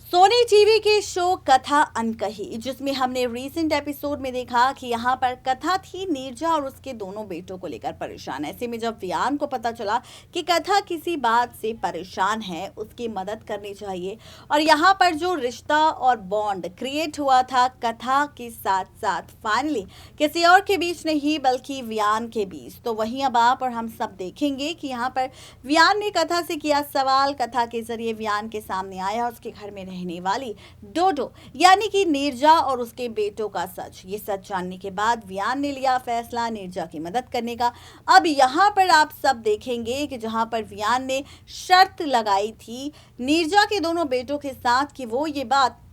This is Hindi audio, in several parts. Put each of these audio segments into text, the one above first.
सोनी टीवी के शो कथा अनकही, जिसमें हमने रीसेंट एपिसोड में देखा कि यहाँ पर कथा थी नीरजा और उसके दोनों बेटों को लेकर परेशान। ऐसे में जब वियान को पता चला कि कथा किसी बात से परेशान है, उसकी मदद करनी चाहिए और यहाँ पर जो रिश्ता और बॉन्ड क्रिएट हुआ था कथा के साथ साथ फाइनली किसी और के बीच नहीं बल्कि वियान के बीच, तो वहीं अब आप और हम सब देखेंगे कि यहाँ पर वियान ने कथा से किया सवाल। कथा के जरिए वियान के सामने आया उसके घर में रहने वाली डोडो यानी कि नीरजा और उसके बेटों का सच। ये सच जानने के बाद वियान ने लिया फैसला नीरजा की मदद करने का। अब यहाँ पर आप सब देखेंगे कि जहाँ पर वियान ने शर्त लगाई थी नीरजा के दोनों बेटों के साथ कि वो ये बात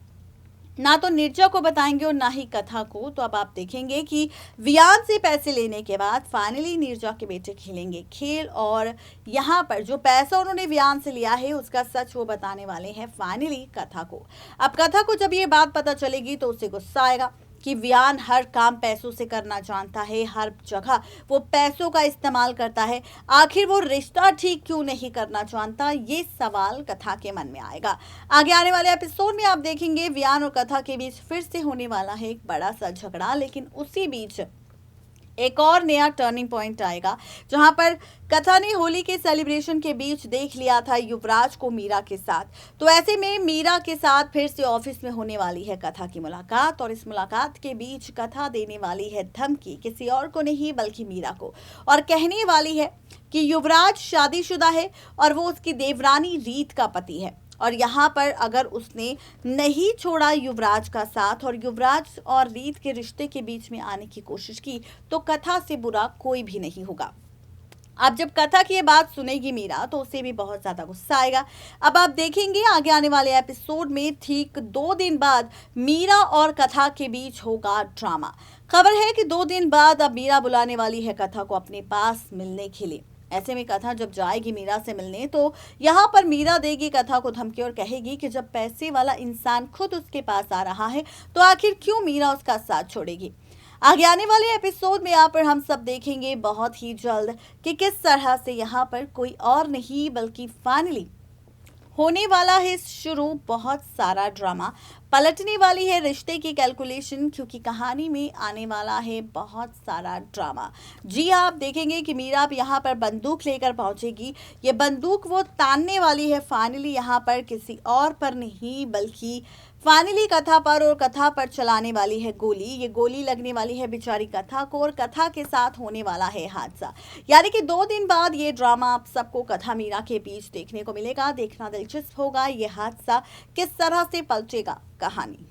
ना तो नीरजा को बताएंगे और ना ही कथा को, तो अब आप देखेंगे कि वियान से पैसे लेने के बाद फाइनली नीरजा के बेटे खेलेंगे खेल और यहाँ पर जो पैसा उन्होंने वियान से लिया है उसका सच वो बताने वाले हैं फाइनली कथा को। अब कथा को जब ये बात पता चलेगी तो उसे गुस्सा आएगा कि वियान हर काम पैसों से करना जानता है, हर जगह वो पैसों का इस्तेमाल करता है, आखिर वो रिश्ता ठीक क्यों नहीं करना जानता, ये सवाल कथा के मन में आएगा। आगे आने वाले एपिसोड में आप देखेंगे वियान और कथा के बीच फिर से होने वाला है एक बड़ा सा झगड़ा, लेकिन उसी बीच एक और नया टर्निंग पॉइंट आएगा जहां पर कथा ने होली के सेलिब्रेशन के बीच देख लिया था युवराज को मीरा के साथ। तो ऐसे में मीरा के साथ फिर से ऑफिस में होने वाली है कथा की मुलाकात और इस मुलाकात के बीच कथा देने वाली है धमकी किसी और को नहीं बल्कि मीरा को, और कहने वाली है कि युवराज शादीशुदा है और वो उसकी देवरानी रीत का पति है और यहाँ पर अगर उसने नहीं छोड़ा युवराज का साथ और युवराज और रीत के रिश्ते के बीच में आने की कोशिश की तो कथा से बुरा कोई भी नहीं होगा। अब जब कथा की ये बात सुनेगी मीरा तो उसे भी बहुत ज्यादा गुस्सा आएगा। अब आप देखेंगे आगे आने वाले एपिसोड में ठीक 2 दिन बाद मीरा और कथा के बीच होगा ड्रामा। खबर है कि 2 दिन बाद अब मीरा बुलाने वाली है कथा को अपने पास मिलने के लिए। ऐसे में कथा जब जाएगी मीरा से मिलने तो यहाँ पर मीरा देगी कथा को धमकी और कहेगी कि जब पैसे वाला इंसान खुद उसके पास आ रहा है तो आखिर क्यों मीरा उसका साथ छोड़ेगी। आगे आने वाले एपिसोड में यहाँ पर हम सब देखेंगे बहुत ही जल्द कि किस तरह से यहाँ पर कोई और नहीं बल्कि फाइनली होने वाला है शुरू बहुत सारा ड्रामा, पलटने वाली है रिश्ते की कैलकुलेशन, क्योंकि कहानी में आने वाला है बहुत सारा ड्रामा। जी हाँ, आप देखेंगे कि मीरा अब यहाँ पर बंदूक लेकर पहुंचेगी। ये बंदूक वो तानने वाली है फाइनली यहाँ पर किसी और पर नहीं बल्कि फाइनली कथा पर, और कथा पर चलाने वाली है गोली। ये गोली लगने वाली है बेचारी कथा को और कथा के साथ होने वाला है हादसा। यानी कि 2 दिन बाद ये ड्रामा आप सबको कथा मीरा के बीच देखने को मिलेगा। देखना दिलचस्प होगा ये हादसा किस तरह से पलटेगा कहानी।